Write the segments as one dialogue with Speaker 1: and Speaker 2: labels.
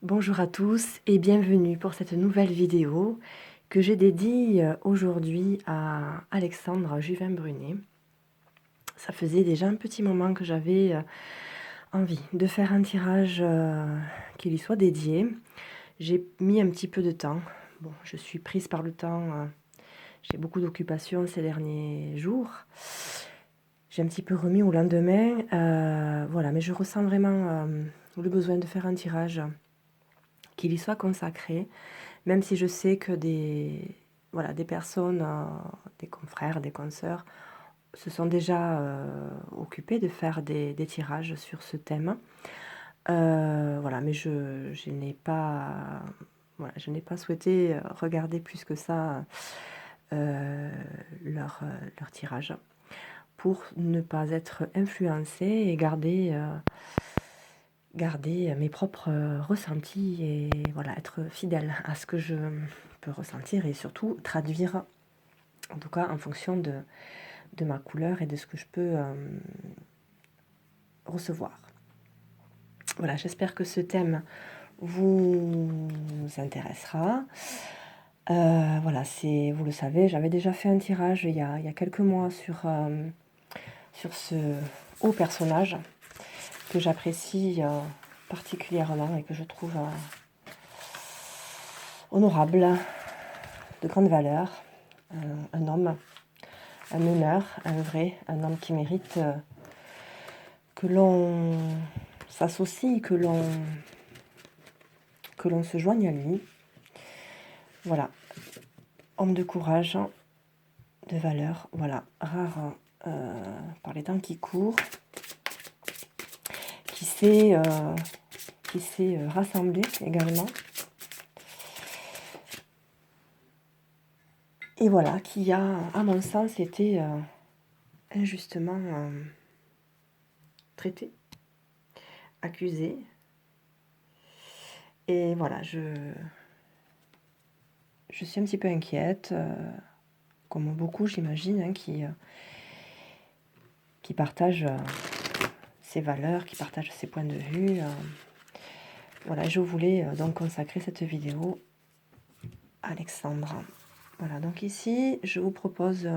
Speaker 1: Bonjour à tous et bienvenue pour cette nouvelle vidéo que j'ai dédiée aujourd'hui à Alexandre Juvin-Brunet. Ça faisait déjà un petit moment que j'avais envie de faire un tirage qui lui soit dédié. J'ai mis un petit peu de temps. Bon, je suis prise par le temps. J'ai beaucoup d'occupations ces derniers jours. J'ai un petit peu remis au lendemain. Voilà, mais je ressens vraiment le besoin de faire un tirage qui lui soit consacré, même si je sais que des personnes, des confrères, des consoeurs, se sont déjà occupés de faire des tirages sur ce thème. Voilà, mais je n'ai pas, voilà, je n'ai pas souhaité regarder plus que ça leur tirage pour ne pas être influencée et garder mes propres ressentis et voilà, être fidèle à ce que je peux ressentir et surtout traduire, en tout cas en fonction de ma couleur et de ce que je peux recevoir. Voilà, j'espère que ce thème vous intéressera. Voilà, vous le savez, j'avais déjà fait un tirage il y a quelques mois sur ce haut personnage que j'apprécie particulièrement et que je trouve honorable, de grande valeur, un homme, un honneur, un homme qui mérite que l'on s'associe, que l'on se joigne à lui. Voilà, homme de courage, de valeur, voilà, rare par les temps qui courent, qui s'est rassemblé également. Et voilà, qui a, à mon sens, été injustement traité, accusé. Et voilà, je suis un petit peu inquiète, comme beaucoup, j'imagine, hein, qui partagent ses valeurs, qui partagent ses points de vue. Voilà, je voulais donc consacrer cette vidéo à Alexandre. Voilà, donc ici, je vous propose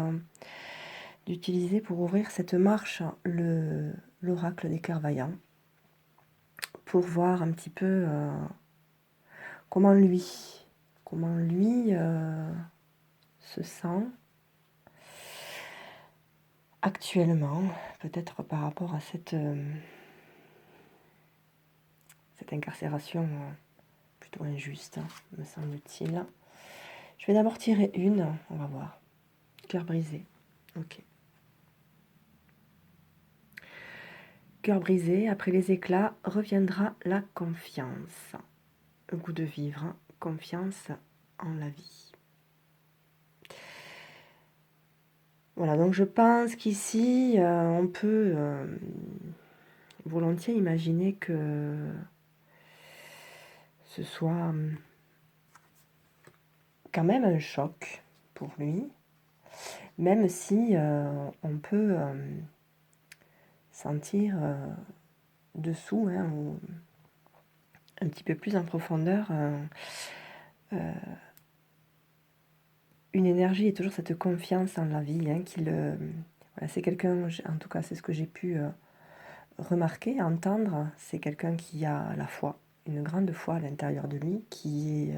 Speaker 1: d'utiliser pour ouvrir cette marche l'oracle des cœurs vaillants, pour voir un petit peu comment lui se sent actuellement, peut-être par rapport à cette incarcération plutôt injuste, me semble-t-il. Je vais d'abord tirer une, on va voir. Cœur brisé, ok. Cœur brisé, après les éclats, reviendra la confiance. Un goût de vivre, confiance en la vie. Voilà, donc je pense qu'ici, on peut volontiers imaginer que ce soit quand même un choc pour lui, même si on peut sentir dessous, hein, ou un petit peu plus en profondeur, une énergie et toujours cette confiance en la vie, hein, voilà, c'est quelqu'un, en tout cas c'est ce que j'ai pu remarquer, entendre, c'est quelqu'un qui a la foi, une grande foi à l'intérieur de lui, qui est,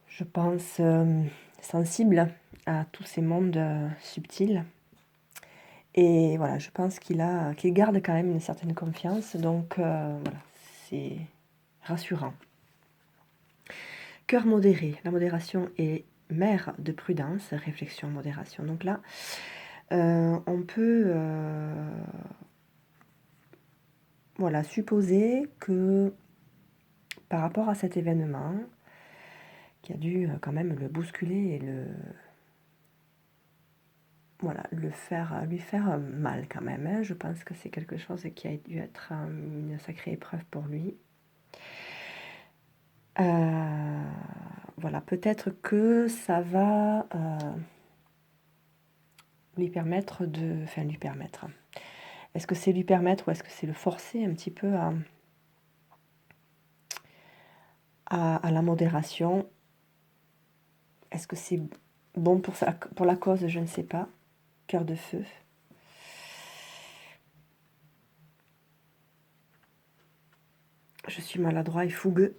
Speaker 1: je pense, sensible à tous ces mondes subtils. Et voilà, je pense qu'il garde quand même une certaine confiance, donc voilà, c'est rassurant. Cœur modéré, la modération est mère de prudence, réflexion, modération. Donc là, on peut voilà, supposer que par rapport à cet événement, qui a dû quand même le bousculer et lui faire mal quand même, hein. Je pense que c'est quelque chose qui a dû être une sacrée épreuve pour lui. Voilà, peut-être que ça va lui permettre Est-ce que c'est lui permettre ou est-ce que c'est le forcer un petit peu à la modération. Est-ce que c'est bon pour la cause? Je ne sais pas. Cœur de feu. Je suis maladroit et fougueux.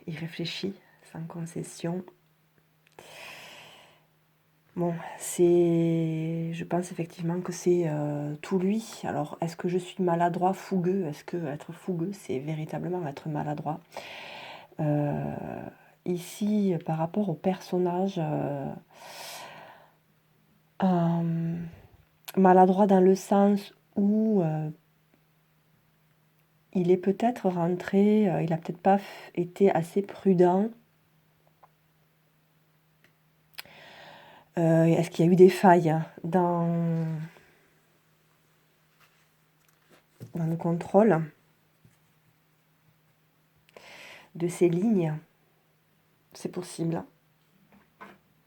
Speaker 1: Il réfléchit sans concession. Bon, je pense effectivement que c'est tout lui. Alors, est-ce que je suis maladroit, fougueux? Est-ce que être fougueux, c'est véritablement être maladroit? Ici, par rapport au personnage, maladroit dans le sens où il est peut-être rentré, il n'a peut-être pas été assez prudent. Est-ce qu'il y a eu des failles dans le contrôle de ces lignes? C'est possible.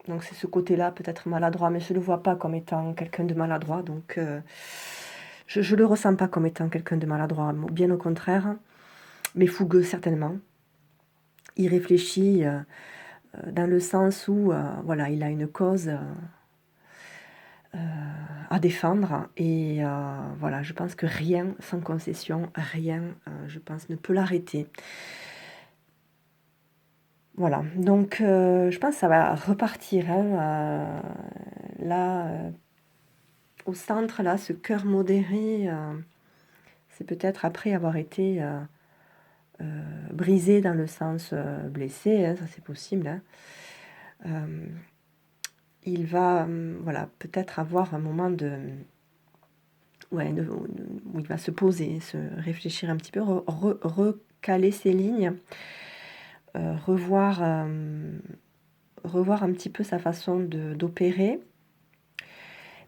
Speaker 1: Donc c'est ce côté-là, peut-être maladroit, mais je ne le vois pas comme étant quelqu'un de maladroit. Donc je ne le ressens pas comme étant quelqu'un de maladroit, bien au contraire, mais fougueux certainement. Il réfléchit dans le sens où voilà, il a une cause à défendre et voilà, je pense que rien, sans concession, rien, je pense, ne peut l'arrêter. Voilà, donc je pense que ça va repartir hein, là, au centre, là, ce cœur modéré, c'est peut-être après avoir été brisé dans le sens blessé, hein, ça c'est possible. Hein. Il va voilà, peut-être avoir un moment où il va se poser, se réfléchir un petit peu, recaler ses lignes, revoir un petit peu sa façon d'opérer.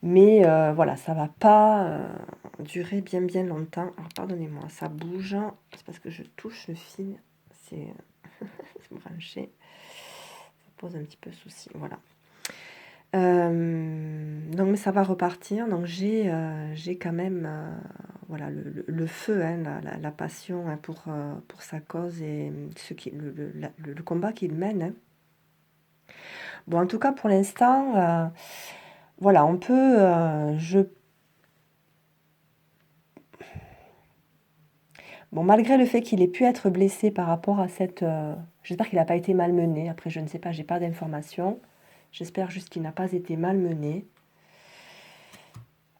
Speaker 1: Mais voilà, ça va pas durer bien longtemps. Alors pardonnez-moi, ça bouge. C'est parce que je touche le fil. C'est branché. Ça pose un petit peu souci. Voilà. Donc mais ça va repartir. Donc j'ai quand même voilà, le feu, hein, la passion hein, pour sa cause et le combat qu'il mène. Hein. Bon, en tout cas, pour l'instant, voilà, on peut... Bon, malgré le fait qu'il ait pu être blessé par rapport à cette... j'espère qu'il n'a pas été malmené. Après, je ne sais pas, j'ai pas d'informations. J'espère juste qu'il n'a pas été malmené.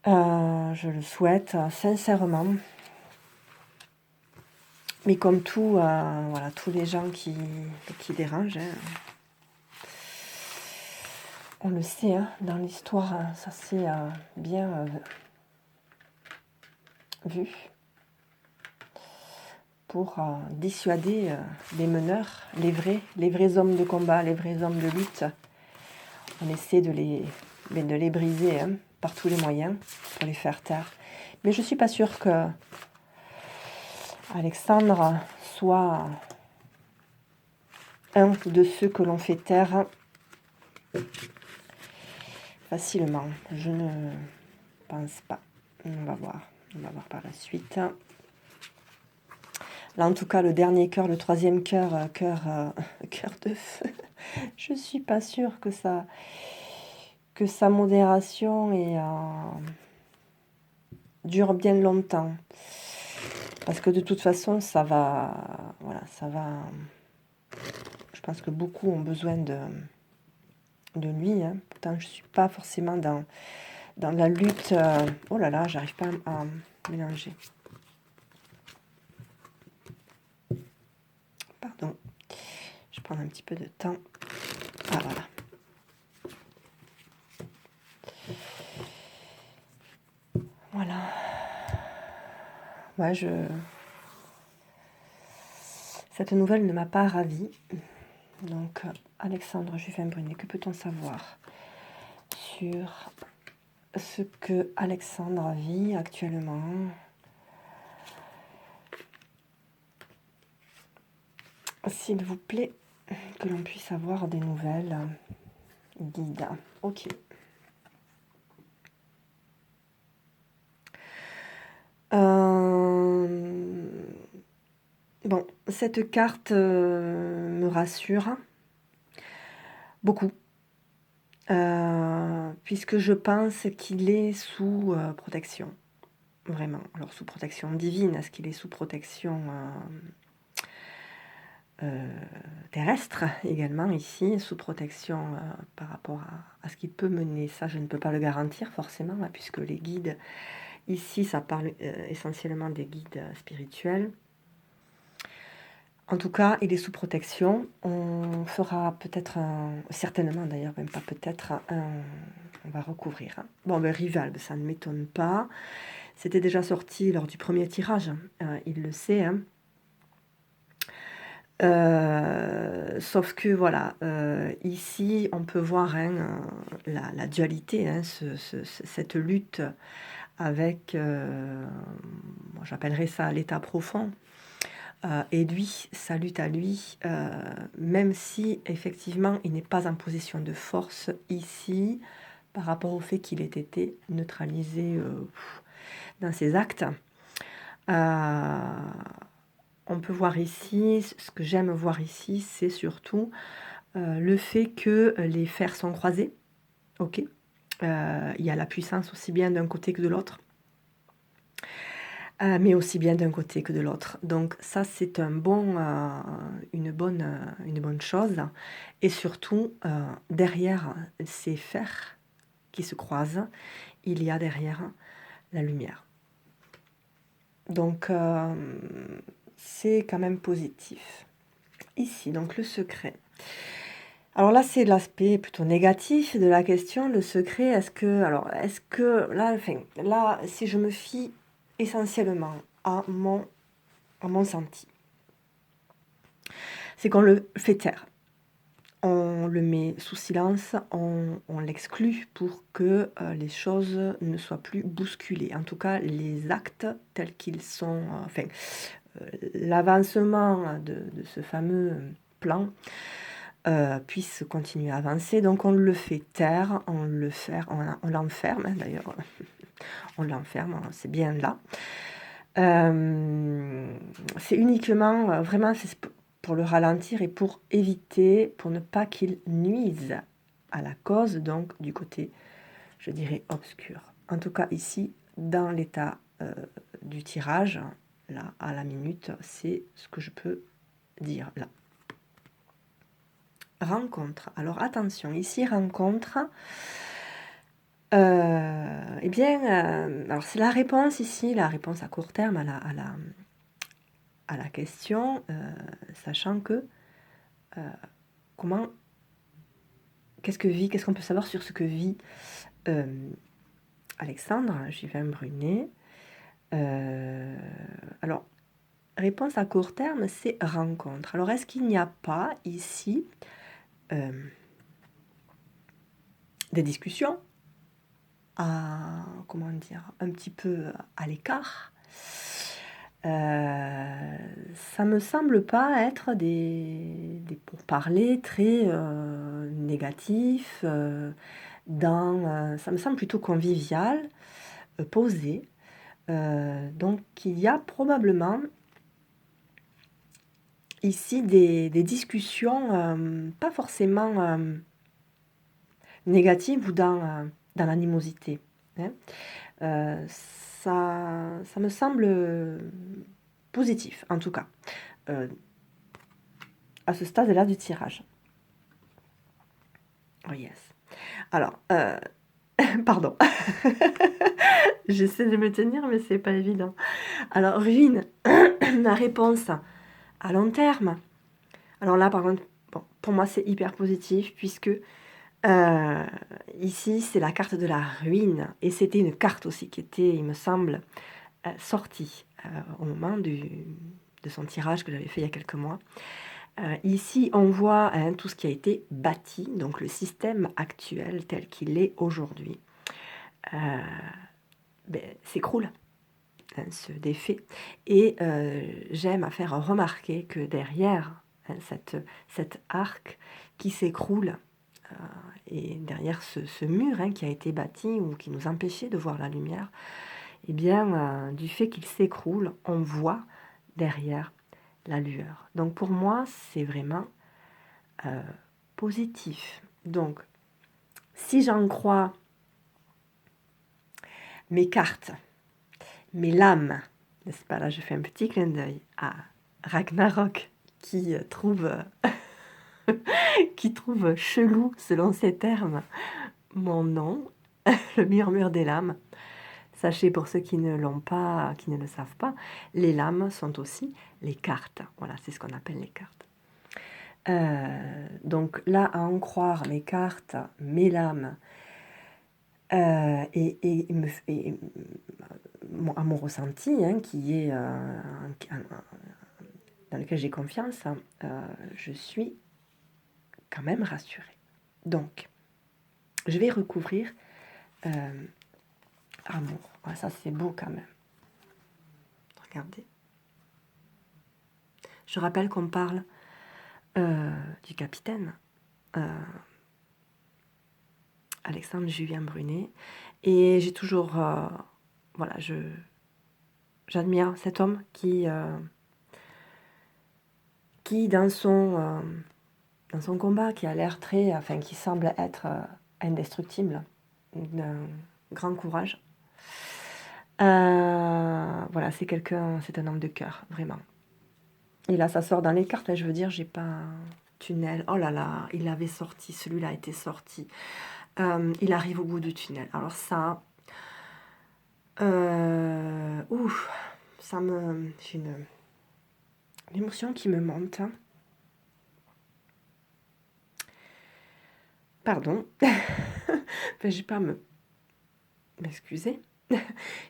Speaker 1: Je le souhaite sincèrement. Mais comme tout, voilà, tous les gens qui dérangent, hein, on le sait, hein, dans l'histoire, hein, ça s'est bien vu pour dissuader les meneurs, les vrais hommes de combat, les vrais hommes de lutte. On essaie de les briser hein, par tous les moyens pour les faire taire. Mais je ne suis pas sûre que Alexandre soit un de ceux que l'on fait taire facilement. Je ne pense pas. On va voir par la suite. Là, en tout cas, le dernier cœur, le troisième cœur, cœur de feu. Je suis pas sûre que sa modération dure bien longtemps. Parce que de toute façon, ça va... Voilà, ça va... Je pense que beaucoup ont besoin de lui. Hein. Pourtant, je ne suis pas forcément dans la lutte... Oh là là, j'arrive pas à mélanger. Pardon. Je prends un petit peu de temps. Ah, voilà. Voilà. Ouais, cette nouvelle ne m'a pas ravie. Donc, Alexandre Juvin-Brunet, que peut-on savoir sur ce que Alexandre vit actuellement? S'il vous plaît, que l'on puisse avoir des nouvelles. Guide. Ok. Bon, cette carte me rassure beaucoup, puisque je pense qu'il est sous protection, vraiment. Alors sous protection divine, est-ce qu'il est sous protection terrestre également ici, sous protection par rapport à ce qu'il peut mener? Ça, je ne peux pas le garantir forcément, là, puisque les guides, ici, ça parle essentiellement des guides spirituels. En tout cas, il est sous protection. On fera peut-être, certainement d'ailleurs, même pas peut-être, on va recouvrir. Hein. Bon, ben Rivalbe, ça ne m'étonne pas. C'était déjà sorti lors du premier tirage, il le sait. Hein. Sauf que voilà, ici, on peut voir hein, la dualité, hein, cette lutte avec, moi, j'appellerais ça l'état profond. Et lui, sa lutte à lui, même si effectivement il n'est pas en position de force ici, par rapport au fait qu'il ait été neutralisé dans ses actes. On peut voir ici, ce que j'aime voir ici, c'est surtout le fait que les fers sont croisés. Ok. Il y a la puissance aussi bien d'un côté que de l'autre. Mais aussi bien d'un côté que de l'autre. Donc ça, c'est une bonne chose. Et surtout, derrière ces fers qui se croisent, il y a derrière la lumière. Donc, c'est quand même positif. Ici, donc le secret. Alors là, c'est l'aspect plutôt négatif de la question. Le secret, est-ce que là, enfin, là, si je me fie essentiellement à mon senti, c'est qu'on le fait taire. On le met sous silence, on l'exclut pour que les choses ne soient plus bousculées. En tout cas, les actes tels qu'ils sont, l'avancement de ce fameux plan puisse continuer à avancer. Donc on le fait taire, on l'enferme, hein, d'ailleurs, on l'enferme, c'est bien là. C'est uniquement, vraiment, c'est pour le ralentir et pour éviter, pour ne pas qu'il nuise à la cause, donc du côté, je dirais, obscur. En tout cas, ici, dans l'état du tirage, là, à la minute, c'est ce que je peux dire là. Rencontre. Alors attention, ici, rencontre. Eh bien, alors c'est la réponse ici, la réponse à court terme à la question, sachant que qu'est-ce qu'on peut savoir sur ce que vit Alexandre Juvin-Brunet. Alors, réponse à court terme, c'est rencontre. Alors, est-ce qu'il n'y a pas ici des discussions un petit peu à l'écart? Ça me semble pas être des pourparlers très négatifs, ça me semble plutôt convivial, posé. Donc il y a probablement ici des discussions pas forcément négatives ou dans l'animosité. Hein. Ça me semble positif, en tout cas, à ce stade-là du tirage. Oh yes. Alors, pardon. J'essaie de me tenir, mais c'est pas évident. Alors, ruine, la réponse à long terme. Alors là, par contre, bon, pour moi, c'est hyper positif, puisque ici, c'est la carte de la ruine. Et c'était une carte aussi qui était, il me semble, sortie au moment de son tirage que j'avais fait il y a quelques mois. Ici, on voit hein, tout ce qui a été bâti, donc le système actuel tel qu'il est aujourd'hui, s'écroule, hein, se défait. Et j'aime à faire remarquer que derrière hein, cet arc qui s'écroule, et derrière ce mur hein, qui a été bâti ou qui nous empêchait de voir la lumière, eh bien, du fait qu'il s'écroule, on voit derrière la lueur. Donc pour moi, c'est vraiment positif. Donc, si j'en crois mes cartes, mes lames, n'est-ce pas? Là, je fais un petit clin d'œil à Ragnarok qui trouve, qui trouve chelou, selon ses termes, mon nom, le murmure des lames. Sachez, pour ceux qui ne l'ont pas, qui ne le savent pas, les lames sont aussi les cartes. Voilà, c'est ce qu'on appelle les cartes. Donc là, à en croire mes cartes, mes lames, et à mon ressenti, hein, qui est dans lequel j'ai confiance, je suis quand même rassurée. Donc, je vais recouvrir amour. Ah, ça, c'est beau quand même. Regardez. Je rappelle qu'on parle du capitaine Alexandre Julien Brunet. Et j'ai toujours... voilà, j'admire cet homme qui dans son combat, qui a l'air très... Enfin, qui semble être indestructible, d'un grand courage. Voilà, c'est un homme de cœur, vraiment. Et là, ça sort dans les cartes, je veux dire, j'ai pas un tunnel. Oh là là, il avait sorti, celui-là était sorti. Il arrive au bout du tunnel. Alors ça... ouf, j'ai une émotion qui me monte. Pardon. Enfin, j'ai pas à m'excuser.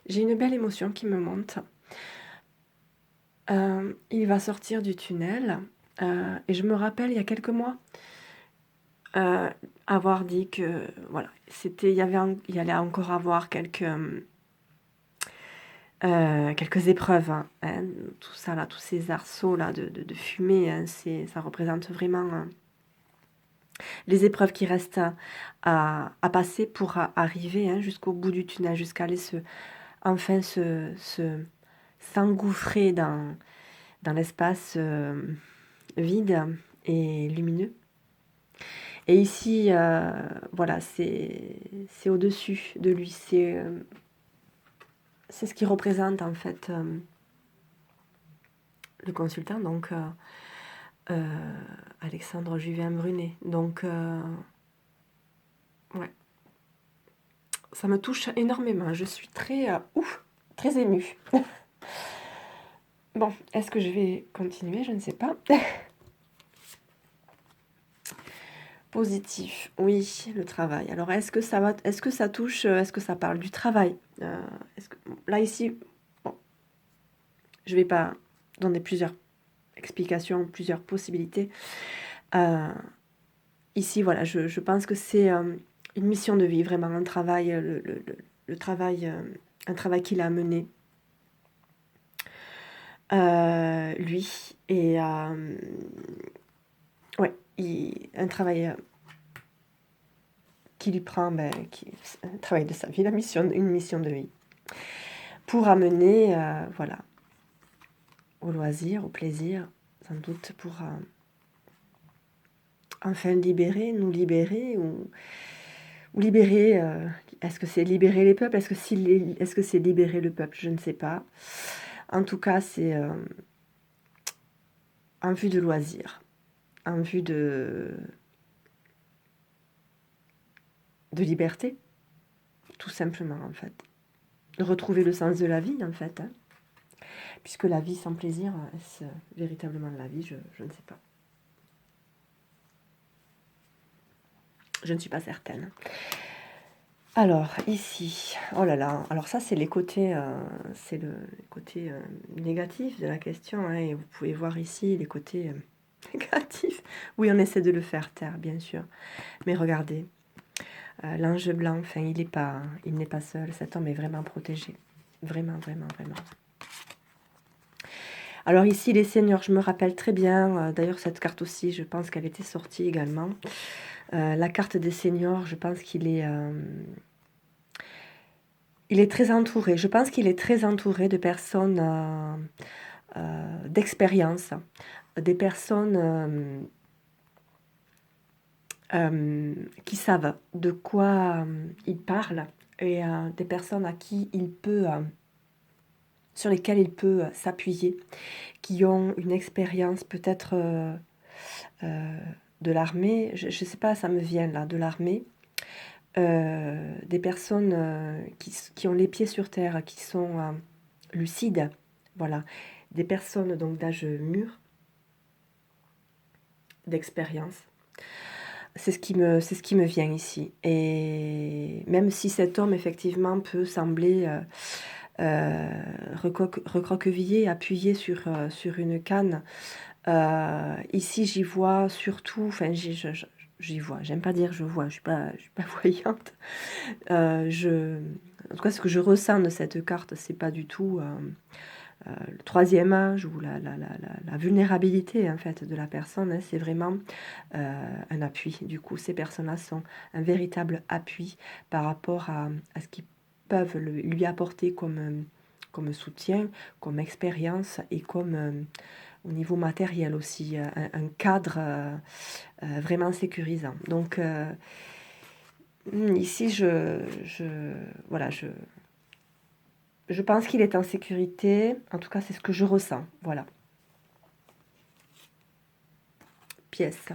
Speaker 1: J'ai une belle émotion qui me monte. Il va sortir du tunnel. Et je me rappelle, il y a quelques mois, avoir dit que voilà, il y allait encore avoir quelques épreuves, hein, tout ça là, tous ces arceaux là de fumée, hein, ça représente vraiment les épreuves qui restent à passer pour arriver, hein, jusqu'au bout du tunnel, jusqu'à aller s'engouffrer dans l'espace vide et lumineux. Et ici, voilà, c'est au-dessus de lui, c'est ce qui représente en fait le consultant, donc Alexandre Julien Brunet. Donc, ouais, ça me touche énormément. Je suis très émue. Bon, est-ce que je vais continuer? Je ne sais pas. Positif, oui, le travail. Alors, est-ce que ça touche, est-ce que ça parle du travail? Là, ici, bon, je ne vais pas donner plusieurs explications, plusieurs possibilités. Ici, voilà, je pense que c'est une mission de vie, vraiment un travail, le travail, un travail qu'il a mené, lui, et ouais, un travail qui lui prend, un travail de sa vie, une mission de vie, pour amener, voilà, au loisir, au plaisir, sans doute pour enfin nous libérer, ou libérer, est-ce que c'est libérer les peuples, est-ce que c'est libérer le peuple, je ne sais pas. En tout cas, c'est en vue de loisir, en vue de liberté, tout simplement, en fait. De retrouver le sens de la vie, en fait, hein. Puisque la vie sans plaisir, est-ce véritablement la vie? Je ne sais pas. Je ne suis pas certaine. Alors, ici, oh là là, alors ça, c'est les côtés, c'est le côté négatif de la question, hein, et vous pouvez voir ici les côtés négatifs. Oui, on essaie de le faire taire, bien sûr. Mais regardez, l'ange blanc, enfin, il n'est pas seul, cet homme est vraiment protégé. Vraiment, vraiment, vraiment. Alors ici, les seigneurs, je me rappelle très bien, d'ailleurs cette carte aussi, je pense qu'elle était sortie également. La carte des seigneurs, je pense qu'il est très entouré. Je pense qu'il est très entouré de personnes d'expérience, des personnes qui savent de quoi ils parlent et des personnes à qui il peut, sur lesquelles il peut s'appuyer, qui ont une expérience peut-être de l'armée, je ne sais pas, ça me vient là, de l'armée, des personnes qui ont les pieds sur terre, qui sont lucides, voilà, des personnes donc d'âge mûr, d'expérience. C'est ce qui me vient ici. Et même si cet homme, effectivement, peut sembler recroquevillé, appuyé sur une canne, ici, j'y vois surtout... Enfin, j'y vois. J'aime pas dire je vois. Je suis pas voyante. En tout cas, ce que je ressens de cette carte, c'est pas du tout... le troisième âge ou la vulnérabilité en fait de la personne, hein, c'est vraiment un appui. Du coup, ces personnes-là sont un véritable appui par rapport à ce qu'ils peuvent lui apporter comme soutien, comme expérience et comme au niveau matériel aussi, un cadre vraiment sécurisant. Donc ici, voilà, je pense qu'il est en sécurité. En tout cas, c'est ce que je ressens. Voilà. Pièce.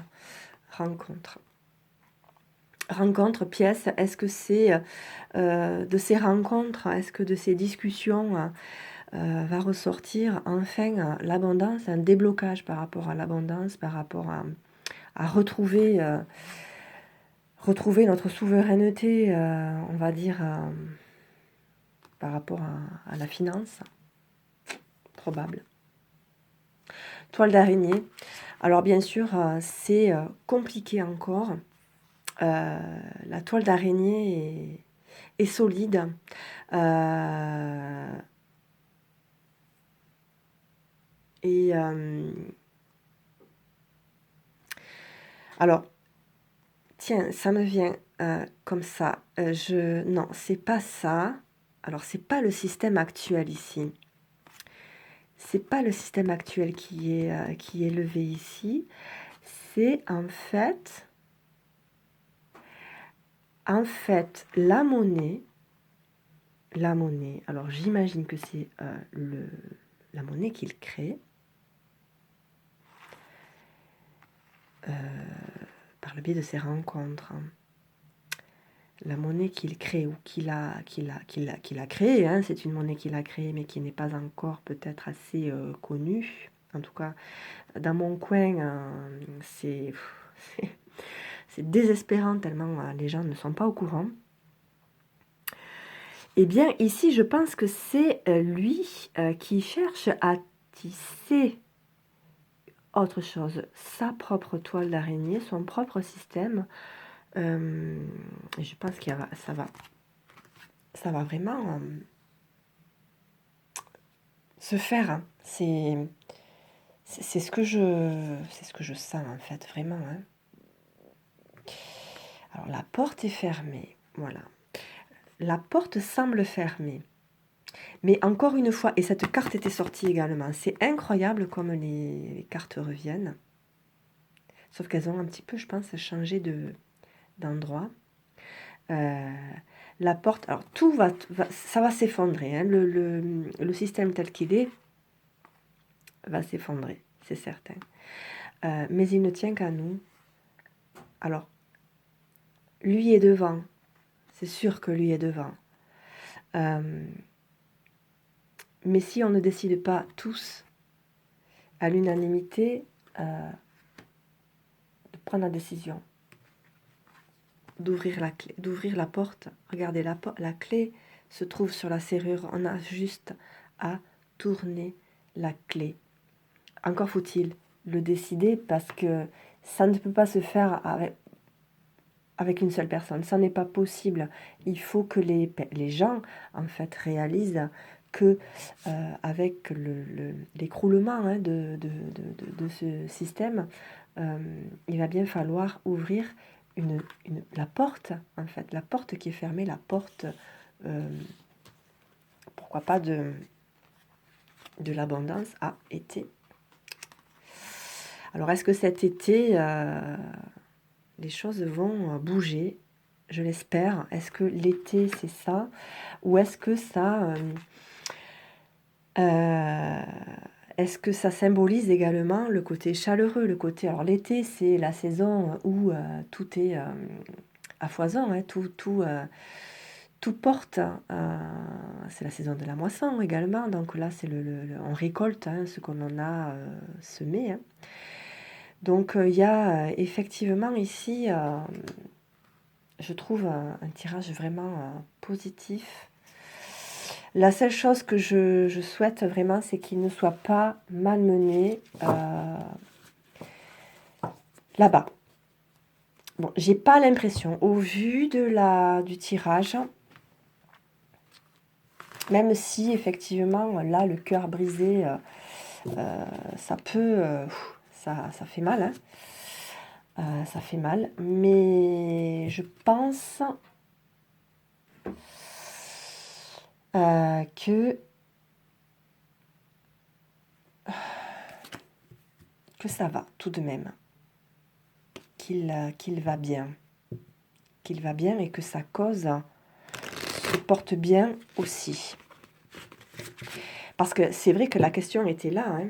Speaker 1: Rencontre. Rencontre, pièce. Est-ce que c'est de ces rencontres, est-ce que de ces discussions va ressortir enfin l'abondance, un déblocage par rapport à l'abondance, par rapport à retrouver notre souveraineté, on va dire, par rapport à la finance? Probable. Toile d'araignée. Alors bien sûr, c'est compliqué encore. La toile d'araignée est solide. Alors, tiens, ça me vient comme ça. Non, c'est pas ça. Alors, c'est pas le système actuel ici. C'est pas le système actuel qui est levé ici. C'est en fait, la monnaie. La monnaie. Alors, j'imagine que c'est la monnaie qu'il crée. Par le biais de ces rencontres. La monnaie qu'il crée ou qu'il a créée, hein, c'est une monnaie qu'il a créée mais qui n'est pas encore peut-être assez connue. En tout cas, dans mon coin, c'est désespérant tellement les gens ne sont pas au courant. Eh bien, ici, je pense que c'est lui qui cherche à tisser autre chose, sa propre toile d'araignée, son propre système. Je pense que ça va vraiment se faire. Hein. C'est ce que je sens en fait, vraiment. Hein. Alors la porte est fermée, voilà. La porte semble fermée. Mais encore une fois, et cette carte était sortie également, c'est incroyable comme les cartes reviennent. Sauf qu'elles ont un petit peu, je pense, changé d'endroit. La porte, alors tout ça va s'effondrer. Hein. Le système tel qu'il est va s'effondrer, c'est certain. Mais il ne tient qu'à nous. Alors, lui est devant. C'est sûr que lui est devant. Mais si on ne décide pas tous à l'unanimité de prendre la décision, d'ouvrir la clé, d'ouvrir la porte, regardez, la clé se trouve sur la serrure, on a juste à tourner la clé. Encore faut-il le décider parce que ça ne peut pas se faire avec une seule personne, ça n'est pas possible. Il faut que les gens en fait réalisent que avec l'écroulement hein, de ce système, il va bien falloir ouvrir la porte, en fait, la porte qui est fermée, la porte, pourquoi pas de l'abondance a été. Alors, est-ce que cet été, les choses vont bouger? Je l'espère. Est-ce que l'été, c'est ça? Ou est-ce que ça... est-ce que ça symbolise également le côté chaleureux, le côté... Alors, l'été, c'est la saison où tout est à foison, hein, tout porte. C'est la saison de la moisson également. Donc là, c'est on récolte hein, ce qu'on en a semé. Hein. Donc, il y a effectivement ici, je trouve un tirage vraiment positif. La seule chose que je souhaite vraiment, c'est qu'il ne soit pas malmené là-bas. Bon, j'ai pas l'impression, au vu du tirage, même si effectivement, là, le cœur brisé, ça peut... ça fait mal, hein. Ça fait mal, mais je pense que ça va tout de même, qu'il va bien, et que sa cause se porte bien aussi. Parce que c'est vrai que la question était là, hein.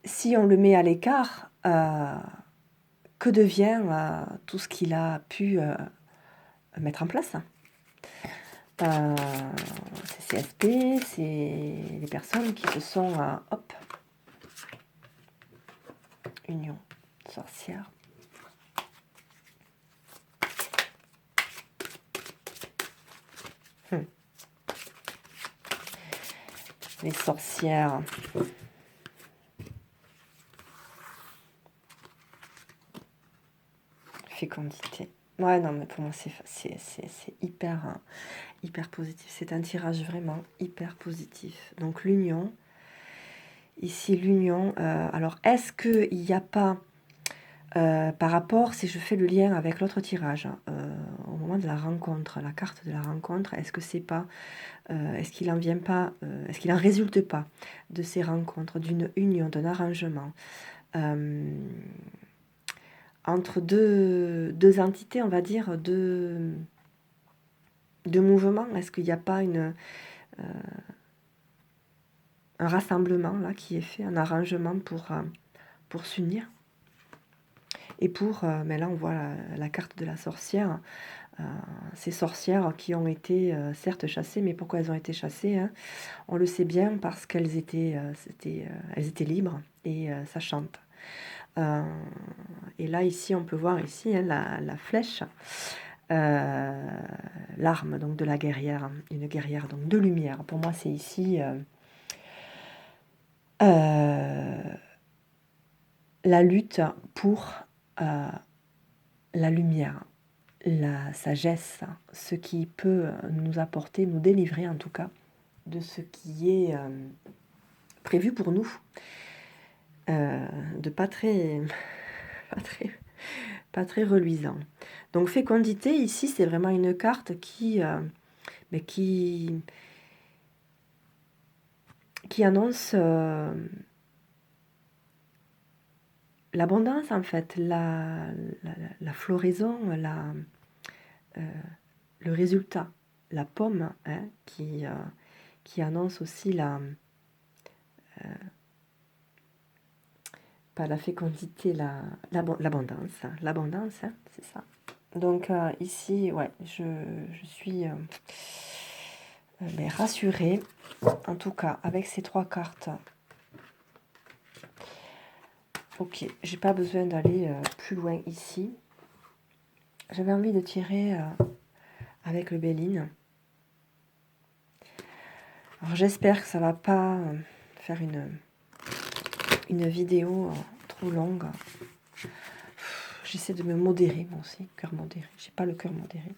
Speaker 1: Si on le met à l'écart, que devient tout ce qu'il a pu mettre en place? C'est CSP, c'est les personnes qui se sont, hop, union, sorcière. Les sorcières. Fécondité. Ouais, non, mais pour moi, c'est hyper, hyper positif. C'est un tirage vraiment hyper positif. Donc, l'union. Ici, l'union. Alors, est-ce qu'il n'y a pas, par rapport, si je fais le lien avec l'autre tirage, au moment de la rencontre, la carte de la rencontre, est-ce que c'est pas, est-ce qu'il en vient pas, est-ce qu'il en résulte pas de ces rencontres, d'une union, d'un arrangement entre deux entités, on va dire, deux mouvements? Est-ce qu'il n'y a pas un rassemblement là qui est fait, un arrangement pour s'unir? Et mais là on voit la carte de la sorcière, ces sorcières qui ont été certes chassées, mais pourquoi elles ont été chassées, hein? On le sait bien, parce qu'elles étaient, elles étaient libres et ça chante. Et là ici on peut voir ici hein, la flèche, l'arme donc de la guerrière, une guerrière donc de lumière. Pour moi c'est ici la lutte pour la lumière, la sagesse, ce qui peut nous apporter, nous délivrer en tout cas, de ce qui est prévu pour nous, de pas très, pas très reluisant. Donc fécondité, ici, c'est vraiment une carte qui annonce l'abondance, en fait, la floraison, le résultat, la pomme, hein, qui annonce aussi pas la fécondité, l'abondance, hein, c'est ça. Donc ici, ouais, je suis rassurée, en tout cas, avec ces trois cartes. Ok, j'ai pas besoin d'aller plus loin ici. J'avais envie de tirer avec le Béline. Alors j'espère que ça va pas faire une vidéo trop longue. J'essaie de me modérer, moi aussi, cœur modéré. J'ai pas le cœur modéré.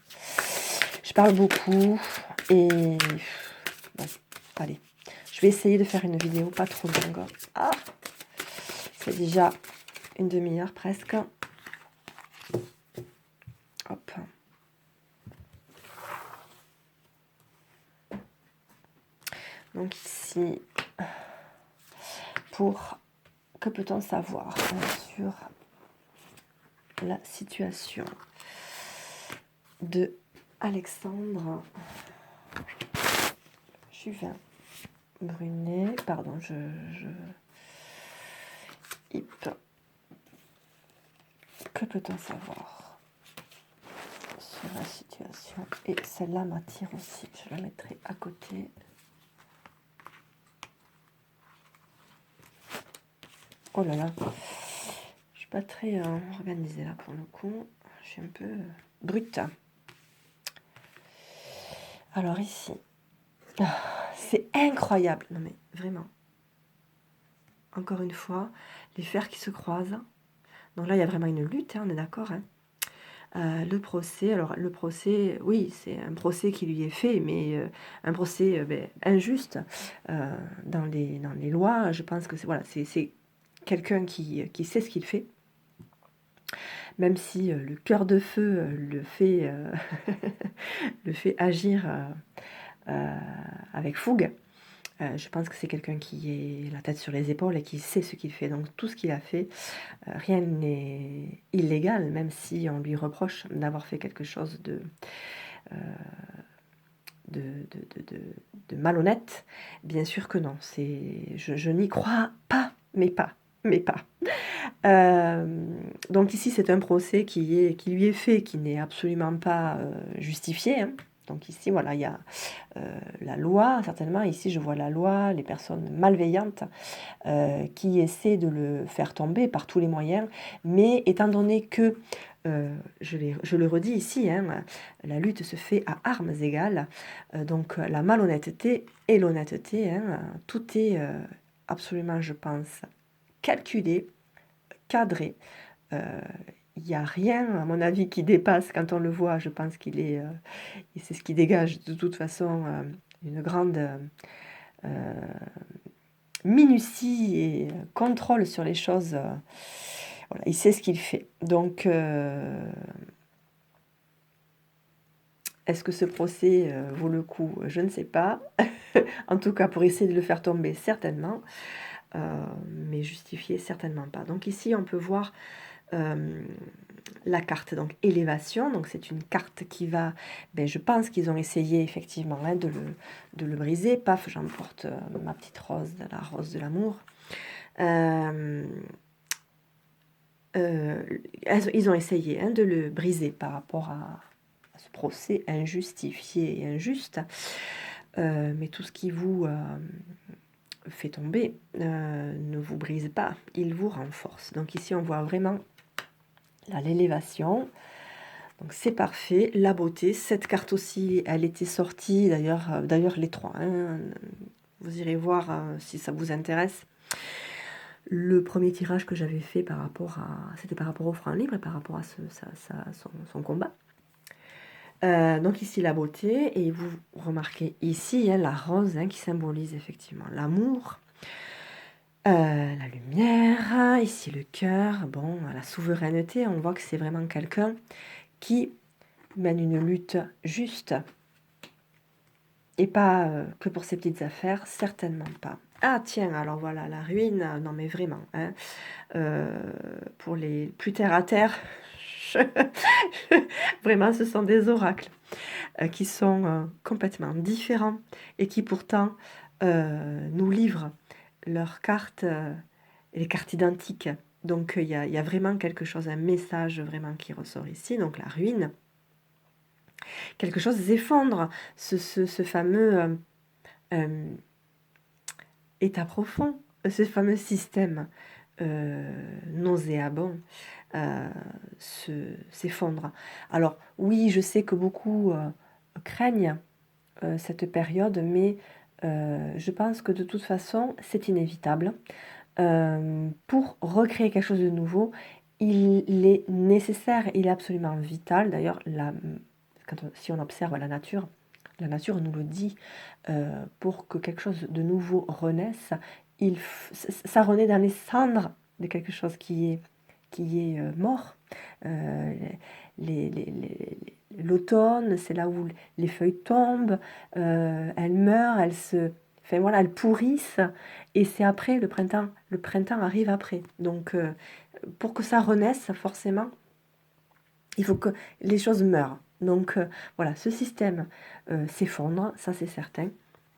Speaker 1: Je parle beaucoup et bon, allez, je vais essayer de faire une vidéo pas trop longue. Ah, c'est déjà une demi-heure presque. Hop. Donc ici, que peut-on savoir sur la situation de Alexandre Juvin Brunet, pardon, hip. Que peut-on savoir sur la situation? Et celle-là m'attire aussi, je la mettrai à côté. Oh là là, je suis pas très organisée là pour le coup, je suis un peu brute. Alors ici, c'est incroyable, non mais vraiment. Encore une fois, les fers qui se croisent. Donc là, il y a vraiment une lutte, hein, on est d'accord. Hein. Le procès, alors le procès, oui, c'est un procès qui lui est fait, mais un procès injuste dans les lois. Je pense que c'est quelqu'un qui sait ce qu'il fait, même si le cœur de feu le fait, le fait agir avec fougue. Je pense que c'est quelqu'un qui est la tête sur les épaules et qui sait ce qu'il fait. Donc tout ce qu'il a fait, rien n'est illégal, même si on lui reproche d'avoir fait quelque chose de malhonnête. Bien sûr que non. Je n'y crois pas, mais pas. Donc ici, c'est un procès qui lui est fait, qui n'est absolument pas justifié. Hein. Donc ici, voilà, il y a la loi, certainement. Ici, je vois la loi, les personnes malveillantes qui essaient de le faire tomber par tous les moyens. Mais étant donné que, je le redis ici, hein, la lutte se fait à armes égales. Donc la malhonnêteté et l'honnêteté, hein, tout est absolument, je pense, calculé, cadré. Il n'y a rien, à mon avis, qui dépasse quand on le voit. Je pense qu'il est... et c'est ce qui dégage de toute façon une grande minutie et contrôle sur les choses. Voilà, il sait ce qu'il fait. Donc, est-ce que ce procès vaut le coup? Je ne sais pas. En tout cas, pour essayer de le faire tomber, certainement. Mais justifier, certainement pas. Donc ici, on peut voir la carte donc élévation, donc c'est une carte qui va, je pense qu'ils ont essayé effectivement hein, de le briser. Paf, j'emporte ma petite rose, la rose de l'amour. Ils ont essayé hein, de le briser par rapport à ce procès injustifié et injuste, mais tout ce qui vous fait tomber ne vous brise pas, il vous renforce. Donc ici on voit vraiment l'élévation. Donc c'est parfait, la beauté. Cette carte aussi, elle était sortie, d'ailleurs les trois. Hein, vous irez voir si ça vous intéresse. Le premier tirage que j'avais fait c'était par rapport au franc libre et par rapport à son combat. Donc ici la beauté, et vous remarquez ici hein, la rose hein, qui symbolise effectivement l'amour. La lumière, ici le cœur, bon, la souveraineté, on voit que c'est vraiment quelqu'un qui mène une lutte juste et pas que pour ses petites affaires, certainement pas. Ah tiens, alors voilà, la ruine, non mais vraiment, hein, pour les plus terre à terre, vraiment ce sont des oracles qui sont complètement différents et qui pourtant nous livrent leurs cartes, les cartes identiques. Donc il y a vraiment quelque chose, un message vraiment qui ressort ici, donc la ruine. Quelque chose s'effondre, ce fameux état profond, ce fameux système nauséabond s'effondre. Alors oui, je sais que beaucoup craignent cette période, mais je pense que de toute façon, c'est inévitable. Pour recréer quelque chose de nouveau, il est nécessaire, il est absolument vital. D'ailleurs, si on observe la nature nous le dit, pour que quelque chose de nouveau renaisse, ça renaît dans les cendres de quelque chose qui est mort. L'automne, c'est là où les feuilles tombent, elles meurent, elles se enfin voilà, elles pourrissent et c'est après le printemps. Le printemps arrive après. Donc pour que ça renaisse, forcément, il faut que les choses meurent. Donc voilà, ce système s'effondre, ça c'est certain.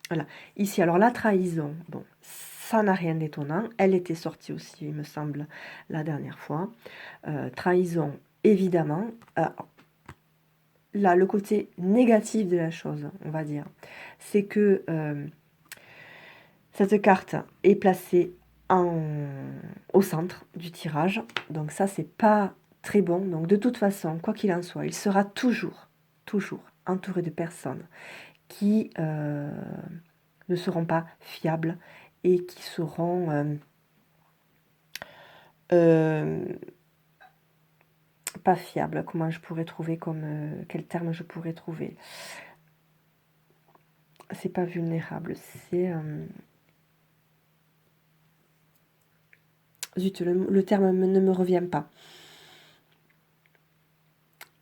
Speaker 1: Voilà. Ici, alors la trahison, bon, ça n'a rien d'étonnant. Elle était sortie aussi, il me semble, la dernière fois. Trahison, évidemment. Là, le côté négatif de la chose, on va dire, c'est que cette carte est placée au centre du tirage. Donc ça, c'est pas très bon. Donc de toute façon, quoi qu'il en soit, il sera toujours, toujours entouré de personnes qui ne seront pas fiables et qui seront pas fiables. Comment je pourrais trouver quel terme je pourrais trouver? C'est pas vulnérable, c'est zut, le terme ne me revient pas.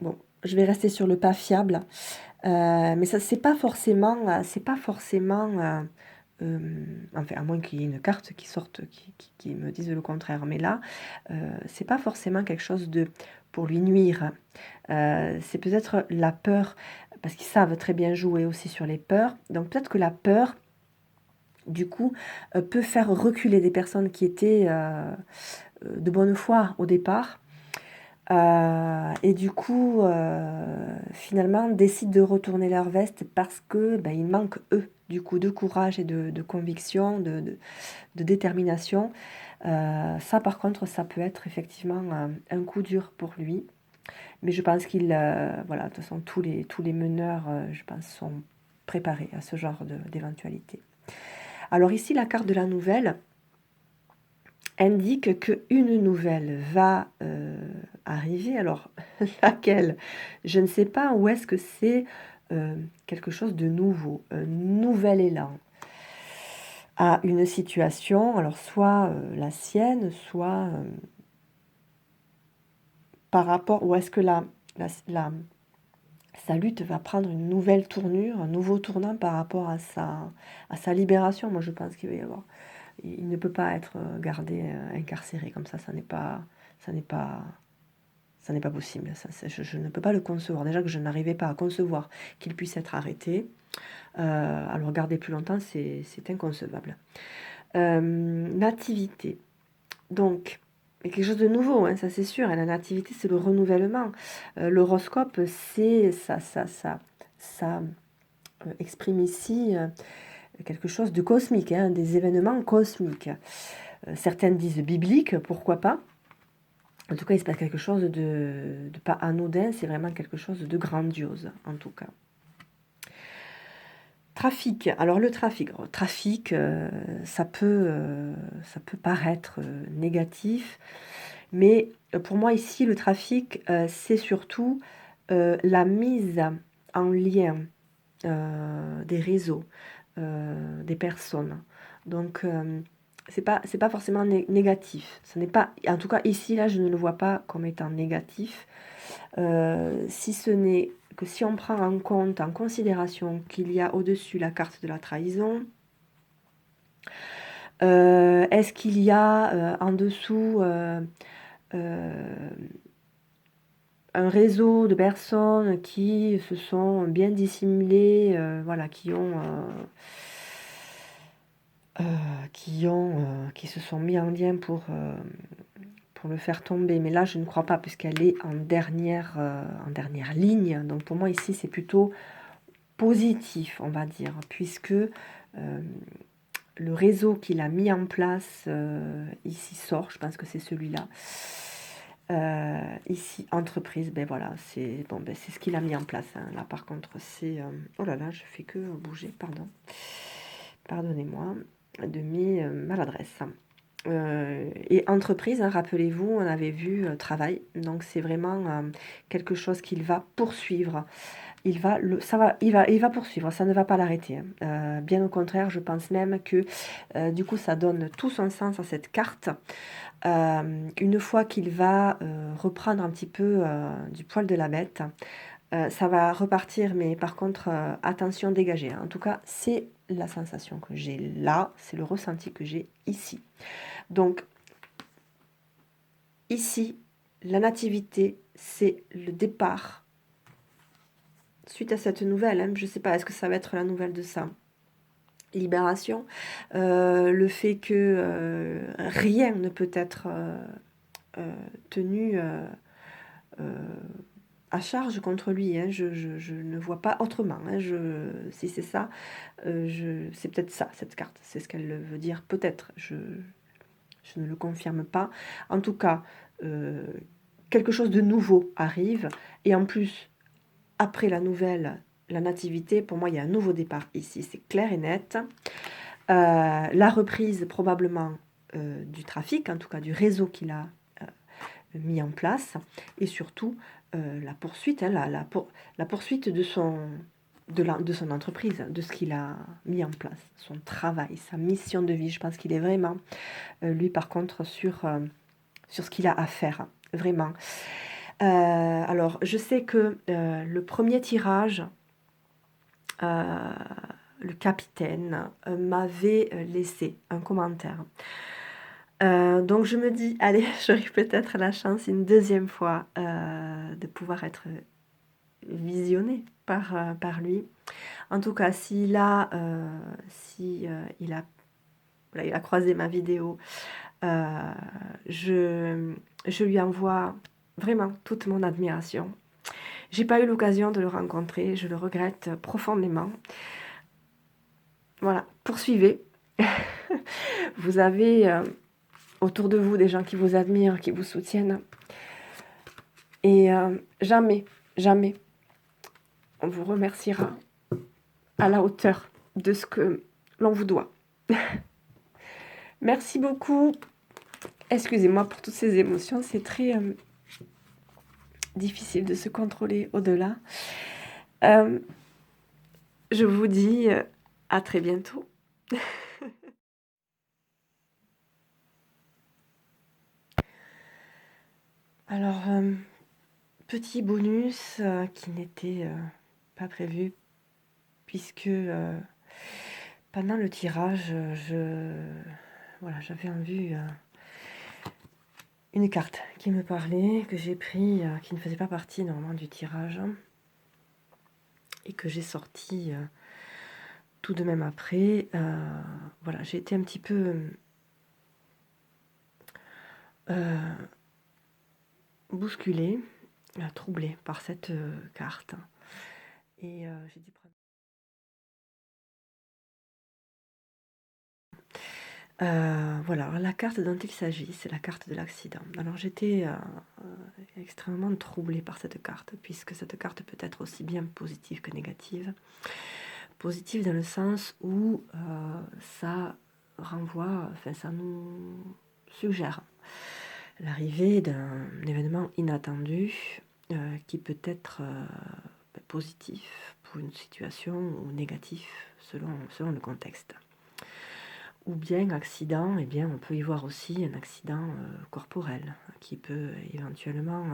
Speaker 1: Bon, je vais rester sur le pas fiable, mais ça c'est pas forcément, enfin à moins qu'il y ait une carte qui sorte, qui me dise le contraire. Mais là, c'est pas forcément quelque chose de pour lui nuire. C'est peut-être la peur, parce qu'ils savent très bien jouer aussi sur les peurs. Donc peut-être que la peur, du coup, peut faire reculer des personnes qui étaient de bonne foi au départ. Et du coup, finalement, décident de retourner leur veste parce que il manque, eux, du coup, de courage et de conviction, de détermination. Ça, par contre, ça peut être effectivement un coup dur pour lui. Mais je pense qu'il, voilà, de toute façon, tous les meneurs, je pense, sont préparés à ce genre d'éventualité. Alors ici, la carte de la nouvelle indique qu'une nouvelle va arriver. Alors, laquelle? Je ne sais pas. Où est-ce que c'est quelque chose de nouveau, un nouvel élan à une situation, alors soit la sienne, soit par rapport, où est-ce que sa lutte va prendre une nouvelle tournure, un nouveau tournant par rapport à sa libération. Moi, je pense qu'il va y avoir... Il ne peut pas être gardé, incarcéré comme ça n'est pas... Ça n'est pas... Ça n'est pas possible, je ne peux pas le concevoir. Déjà que je n'arrivais pas à concevoir qu'il puisse être arrêté, alors garder plus longtemps, c'est inconcevable. Nativité. Donc, il y a quelque chose de nouveau, hein, ça c'est sûr. Et la nativité, c'est le renouvellement. L'horoscope, ça exprime ici quelque chose de cosmique, hein, des événements cosmiques. Certaines disent bibliques, pourquoi pas. En tout cas, il se passe quelque chose de pas anodin, c'est vraiment quelque chose de grandiose, en tout cas. Trafic. Alors le trafic, ça peut paraître négatif, mais pour moi ici, le trafic, c'est surtout la mise en lien des réseaux, des personnes. Donc c'est pas forcément négatif. Ce n'est pas, en tout cas ici là, je ne le vois pas comme étant négatif, si ce n'est que si on prend en compte, en considération qu'il y a au-dessus la carte de la trahison. Est-ce qu'il y a en dessous un réseau de personnes qui se sont bien dissimulées, voilà, qui se sont mis en lien pour le faire tomber. Mais là, je ne crois pas, puisqu'elle est en dernière ligne. Donc pour moi, ici, c'est plutôt positif, on va dire, puisque le réseau qu'il a mis en place ici sort, je pense que c'est celui-là. Ici, entreprise, ben voilà, c'est bon, ben c'est ce qu'il a mis en place. Hein. Là, par contre, c'est... oh là là, je fais que bouger, pardon. Pardonnez-moi de mes maladresses. Et entreprise, hein, rappelez-vous, on avait vu travail, donc c'est vraiment quelque chose qu'il va poursuivre. Il va poursuivre, ça ne va pas l'arrêter. Hein. Bien au contraire, je pense même que du coup, ça donne tout son sens à cette carte. Une fois qu'il va reprendre un petit peu du poil de la bête, ça va repartir, mais par contre, attention dégagée. Hein. En tout cas, c'est la sensation que j'ai là, c'est le ressenti que j'ai ici. Donc, ici, la nativité, c'est le départ. Suite à cette nouvelle, hein, je ne sais pas, est-ce que ça va être la nouvelle de sa libération, le fait que rien ne peut être tenu à charge contre lui, hein. Je ne vois pas autrement, hein. Si c'est ça, c'est peut-être ça, cette carte, c'est ce qu'elle veut dire, peut-être, je ne le confirme pas. En tout cas, quelque chose de nouveau arrive, et en plus, après la nouvelle, la nativité, pour moi, il y a un nouveau départ ici, c'est clair et net. La reprise, probablement, du trafic, en tout cas du réseau qu'il a mis en place, et surtout la poursuite, hein, la poursuite de son entreprise, de ce qu'il a mis en place, son travail, sa mission de vie. Je pense qu'il est vraiment, lui par contre, sur ce qu'il a à faire, vraiment. Alors, je sais que le premier tirage, le capitaine m'avait laissé un commentaire. Donc je me dis, allez, j'aurai peut-être la chance une deuxième fois de pouvoir être visionnée par lui. En tout cas, s'il a, il a croisé ma vidéo, je lui envoie vraiment toute mon admiration. J'ai pas eu l'occasion de le rencontrer, je le regrette profondément. Voilà, poursuivez. Vous avez autour de vous des gens qui vous admirent, qui vous soutiennent. Et jamais, jamais, on vous remerciera à la hauteur de ce que l'on vous doit. Merci beaucoup. Excusez-moi pour toutes ces émotions, c'est très difficile de se contrôler au-delà. Je vous dis à très bientôt. Alors, petit bonus qui n'était pas prévu, puisque pendant le tirage, j'avais en vue une carte qui me parlait, que j'ai pris, qui ne faisait pas partie normalement du tirage, et que j'ai sorti tout de même après. Voilà, j'ai été un petit peu bousculée, troublée par cette carte. Et j'ai dû prendre... Voilà, la carte dont il s'agit, c'est la carte de l'accident. Alors j'étais extrêmement troublée par cette carte, puisque cette carte peut être aussi bien positive que négative. Positive dans le sens où ça renvoie, enfin ça nous suggère l'arrivée d'un événement inattendu qui peut être positif pour une situation ou négatif selon le contexte. Ou bien accident, eh bien on peut y voir aussi un accident corporel qui peut éventuellement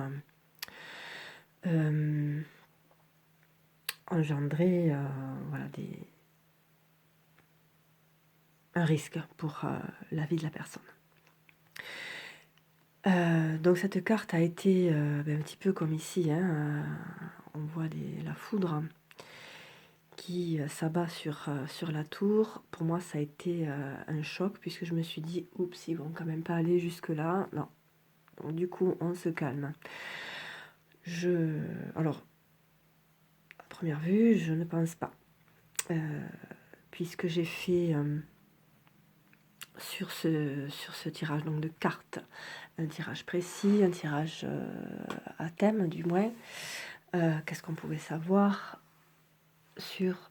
Speaker 1: engendrer un risque pour la vie de la personne. Donc cette carte a été un petit peu comme ici, hein, on voit la foudre qui s'abat sur la tour. Pour moi, ça a été un choc, puisque je me suis dit, oups, ils vont quand même pas aller jusque-là. Non. Donc, du coup, on se calme. Alors, à première vue, je ne pense pas. Puisque j'ai fait sur ce tirage donc de cartes, un tirage précis, un tirage à thème du moins. Qu'est-ce qu'on pouvait savoir sur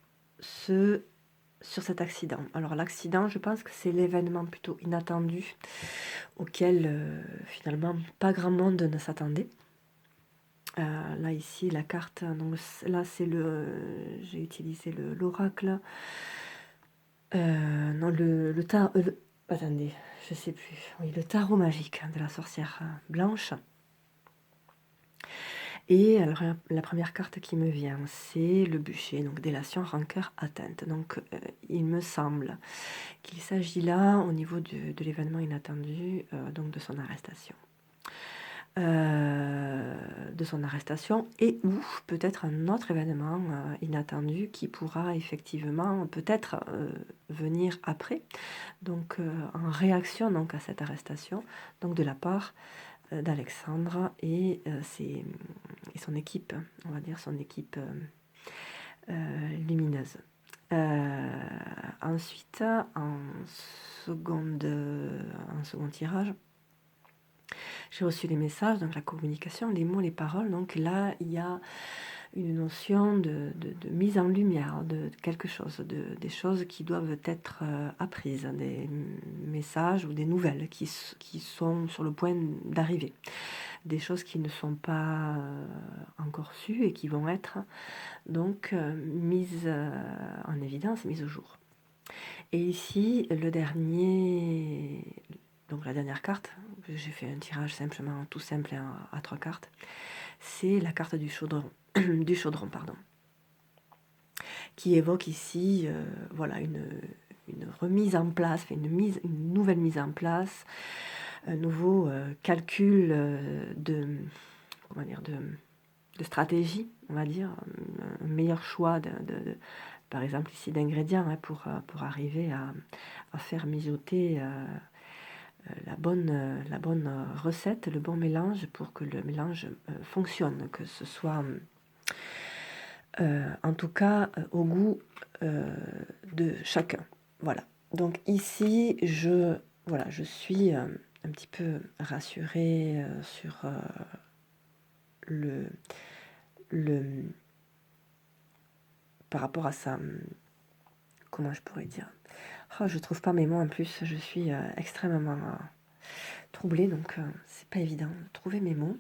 Speaker 1: cet accident? Alors l'accident, je pense que c'est l'événement plutôt inattendu auquel finalement pas grand monde ne s'attendait. Là ici la carte, donc là c'est j'ai utilisé l'oracle, non le tarot, attendez, je sais plus, oui, le tarot magique de la sorcière blanche. Et alors, la première carte qui me vient, c'est le bûcher, donc délation, rancœur, atteinte. Donc, il me semble qu'il s'agit là, au niveau de l'événement inattendu, donc de son arrestation. De son arrestation et ou peut-être un autre événement inattendu qui pourra effectivement peut-être venir après, donc en réaction donc à cette arrestation, donc de la part d'Alexandre et son équipe, on va dire son équipe lumineuse. Ensuite, en second tirage, j'ai reçu les messages, donc la communication, les mots, les paroles. Donc là, il y a une notion de mise en lumière de quelque chose, des choses qui doivent être apprises, des messages ou des nouvelles qui sont sur le point d'arriver. Des choses qui ne sont pas encore sues et qui vont être donc mises en évidence, mises au jour. Et ici, le dernier, donc la dernière carte, j'ai fait un tirage simplement tout simple à 3 cartes, c'est la carte du chaudron, pardon, qui évoque ici voilà, une remise en place, une nouvelle mise en place, un nouveau calcul de stratégie, on va dire, un meilleur choix par exemple ici d'ingrédients pour arriver à faire mijoter la bonne recette, le bon mélange pour que le mélange fonctionne, que ce soit en tout cas au goût de chacun. Voilà. Donc ici, je suis un petit peu rassurée sur le par rapport à ça. Comment je pourrais dire? Oh, je trouve pas mes mots en plus, je suis extrêmement troublée, donc c'est pas évident de trouver mes mots.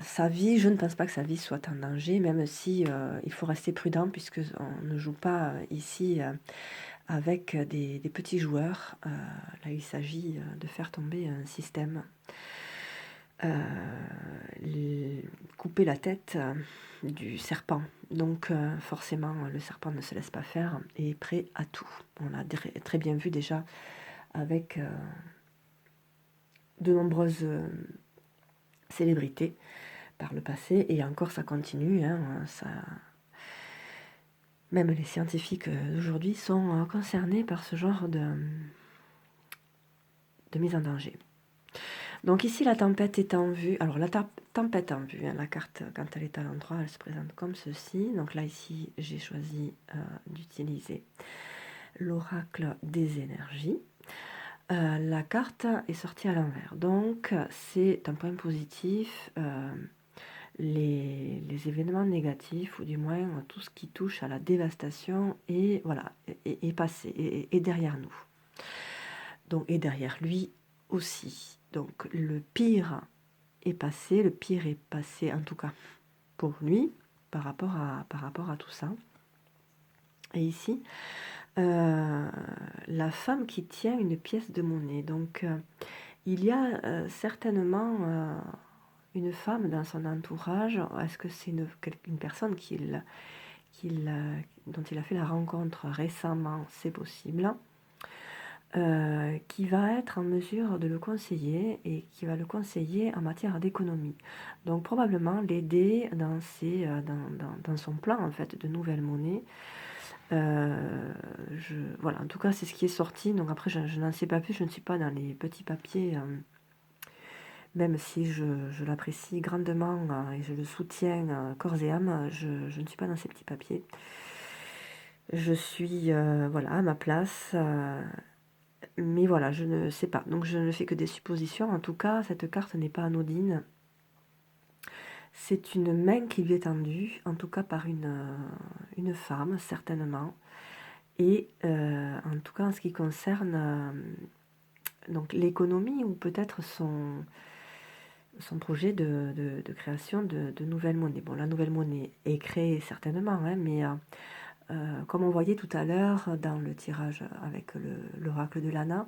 Speaker 1: Sa vie, je ne pense pas que sa vie soit en danger, même si il faut rester prudent puisque on ne joue pas ici avec des petits joueurs. Là, il s'agit de faire tomber un système, couper la tête du serpent. Donc forcément, le serpent ne se laisse pas faire et est prêt à tout. On l'a très bien vu déjà avec de nombreuses célébrités par le passé, et encore ça continue, hein, même les scientifiques d'aujourd'hui sont concernés par ce genre de mise en danger. Donc ici la tempête est en vue, alors la tempête en vue, hein, la carte quand elle est à l'endroit elle se présente comme ceci, donc là ici j'ai choisi d'utiliser l'oracle des énergies. La carte est sortie à l'envers, donc c'est un point positif. Les événements négatifs, ou du moins tout ce qui touche à la dévastation, et voilà, est passé, et derrière nous. Donc, et derrière lui aussi. Donc le pire est passé, en tout cas pour lui, par rapport à tout ça. Et ici, la femme qui tient une pièce de monnaie. Donc il y a certainement une femme dans son entourage. Est-ce que c'est une personne dont il a fait la rencontre récemment? C'est possible. Qui va être en mesure de le conseiller, et qui va le conseiller en matière d'économie. Donc probablement l'aider dans son plan en fait de nouvelle monnaie. Voilà, en tout cas c'est ce qui est sorti. Donc après je n'en sais pas plus, je ne suis pas dans les petits papiers. Même si je l'apprécie grandement et je le soutiens corps et âme, je ne suis pas dans ces petits papiers. Je suis voilà, à ma place, mais voilà, je ne sais pas. Donc je ne fais que des suppositions. En tout cas, cette carte n'est pas anodine. C'est une main qui lui est tendue, en tout cas par une femme, certainement. Et en tout cas, en ce qui concerne donc l'économie, ou peut-être son projet de création de nouvelles monnaies. Bon, la nouvelle monnaie est créée certainement, hein, mais comme on voyait tout à l'heure dans le tirage avec l'oracle de Lana,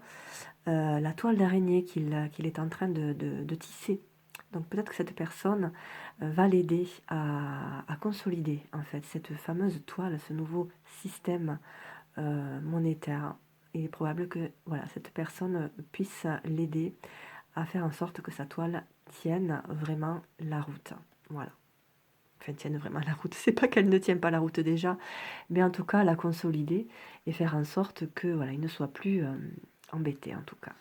Speaker 1: la toile d'araignée qu'il est en train de tisser, Donc peut-être que cette personne va l'aider à consolider en fait cette fameuse toile, ce nouveau système monétaire. Il est probable que voilà, cette personne puisse l'aider à faire en sorte que sa toile tienne vraiment la route. Voilà. Enfin, tienne vraiment la route. C'est pas qu'elle ne tient pas la route déjà, mais en tout cas la consolider et faire en sorte que voilà, il ne soit plus embêté en tout cas.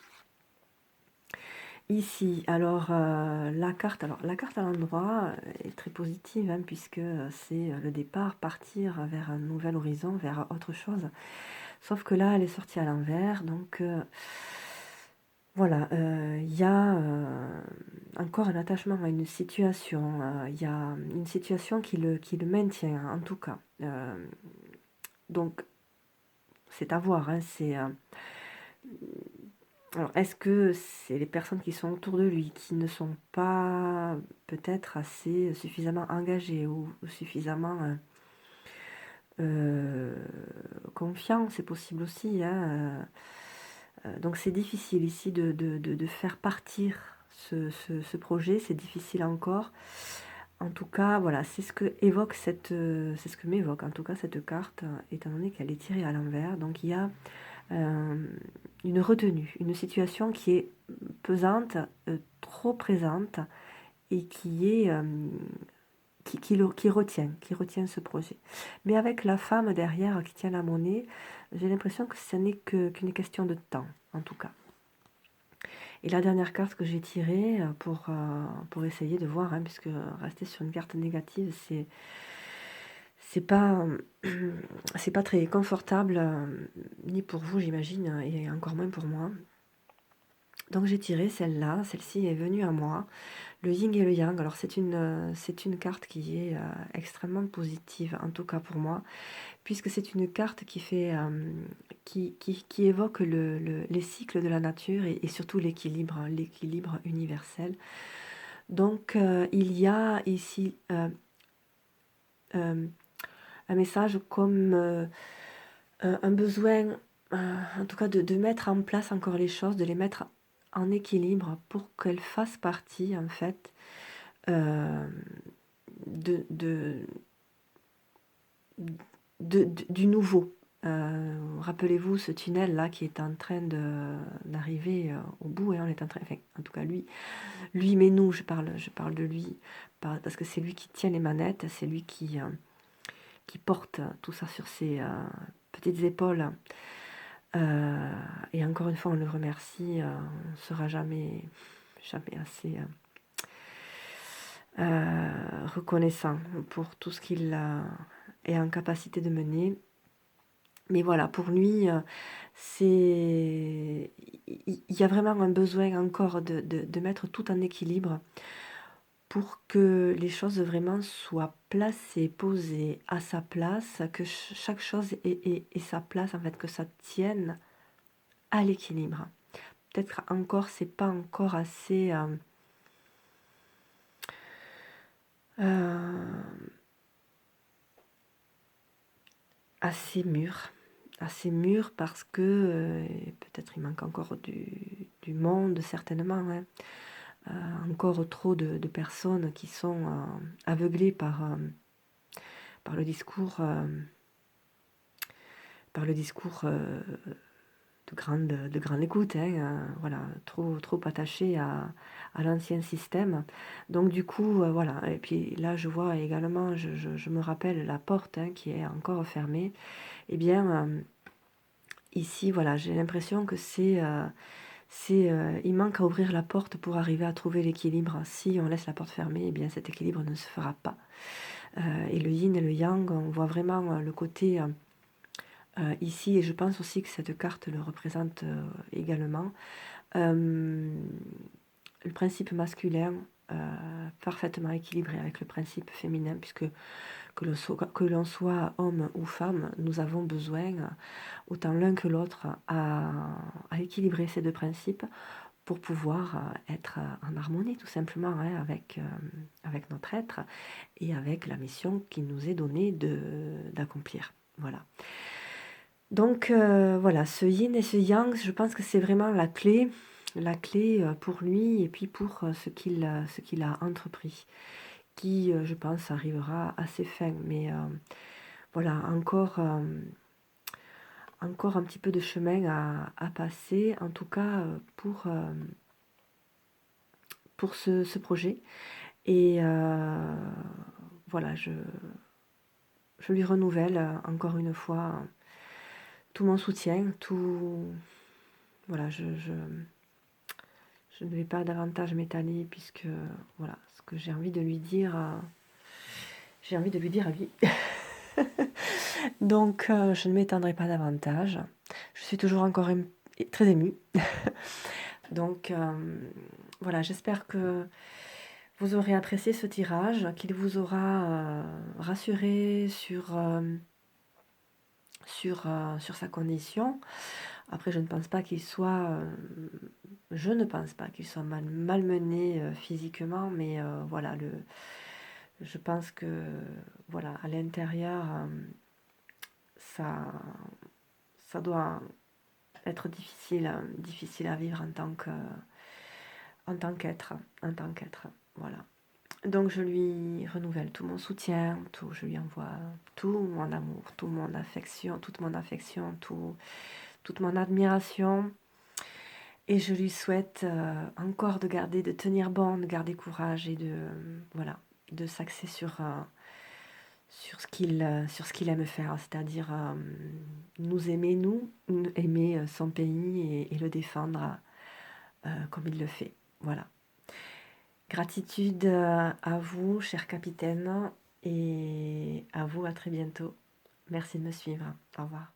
Speaker 1: Ici, alors la carte à l'endroit est très positive hein, puisque c'est le départ, partir vers un nouvel horizon, vers autre chose. Sauf que là, elle est sortie à l'envers, donc voilà, il y a encore un attachement à une situation, il y a une situation qui le maintient en tout cas. Donc c'est à voir, hein, c'est... alors, est-ce que c'est les personnes qui sont autour de lui qui ne sont pas peut-être assez suffisamment engagées ou suffisamment confiants, c'est possible aussi, hein, donc c'est difficile ici de faire partir ce projet, c'est difficile encore. En tout cas, voilà, c'est ce que évoque c'est ce que m'évoque en tout cas cette carte, étant donné qu'elle est tirée à l'envers. Donc il y a une retenue, une situation qui est pesante, trop présente et qui est qui retient ce projet. Mais avec la femme derrière qui tient la monnaie, j'ai l'impression que ce n'est qu'une question de temps, en tout cas. Et la dernière carte que j'ai tirée pour essayer de voir, hein, puisque rester sur une carte négative, c'est pas, c'est pas très confortable, ni pour vous, j'imagine, et encore moins pour moi. Donc j'ai tiré celle-là, celle-ci est venue à moi, le yin et le yang. Alors c'est une carte qui est extrêmement positive, en tout cas pour moi, puisque c'est une carte qui fait, qui évoque les cycles de la nature et surtout l'équilibre, hein, l'équilibre universel. Donc il y a ici un message comme un besoin, en tout cas de mettre en place encore les choses, de les mettre en équilibre pour qu'elles fassent partie en fait euh, de, de, du nouveau. Rappelez-vous ce tunnel là qui est en train d'arriver au bout, et on est en train, enfin, en tout cas lui mais nous, je parle de lui parce que c'est lui qui tient les manettes, c'est lui qui porte tout ça sur ses petites épaules. Et encore une fois, on le remercie, on ne sera jamais assez reconnaissant pour tout ce qu'il est en capacité de mener. Mais voilà, pour lui, il y a vraiment un besoin encore de mettre tout en équilibre pour que les choses vraiment soient placées, posées à sa place, que chaque chose ait sa place, en fait, que ça tienne à l'équilibre. Peut-être encore, c'est pas encore assez assez mûr parce que peut-être il manque encore du monde, certainement, hein. Encore trop de personnes qui sont aveuglées par le discours de grande écoute, hein, voilà, trop attaché à l'ancien système. Donc du coup, voilà. Et puis là, je vois également, je me rappelle la porte hein, qui est encore fermée. Eh bien, ici, voilà, j'ai l'impression que il manque à ouvrir la porte pour arriver à trouver l'équilibre. Si on laisse la porte fermée, eh bien cet équilibre ne se fera pas. Et le yin et le yang, on voit vraiment le côté ici, et je pense aussi que cette carte le représente également, le principe masculin parfaitement équilibré avec le principe féminin, puisque que l'on soit homme ou femme, nous avons besoin, autant l'un que l'autre, à équilibrer ces deux principes pour pouvoir être en harmonie tout simplement hein, avec notre être et avec la mission qui nous est donnée d'accomplir. Voilà. Donc voilà, ce yin et ce yang, je pense que c'est vraiment la clé la clé pour lui et puis pour ce qu'il a entrepris, qui, je pense, arrivera à ses fins. Mais voilà, encore un petit peu de chemin à passer, en tout cas pour ce projet. Et voilà, je lui renouvelle encore une fois tout mon soutien, tout... Voilà, je ne vais pas davantage m'étaler puisque, voilà, ce que j'ai envie de lui dire, j'ai envie de lui dire à lui. Donc, je ne m'étendrai pas davantage. Je suis toujours encore très émue. Donc, voilà, j'espère que vous aurez apprécié ce tirage, qu'il vous aura rassuré sur sa condition. Après, je ne pense pas qu'il soit malmené physiquement, mais voilà, je pense que voilà, à l'intérieur, ça doit être difficile à vivre en tant qu'être, voilà. Donc je lui renouvelle tout mon soutien, je lui envoie tout mon amour, toute mon affection, toute mon admiration. Et je lui souhaite encore de tenir bon, de garder courage et voilà, de s'axer sur ce qu'il aime faire, c'est-à-dire nous aimer, aimer son pays et le défendre comme il le fait. Voilà. Gratitude à vous, cher capitaine, et à vous à très bientôt. Merci de me suivre. Au revoir.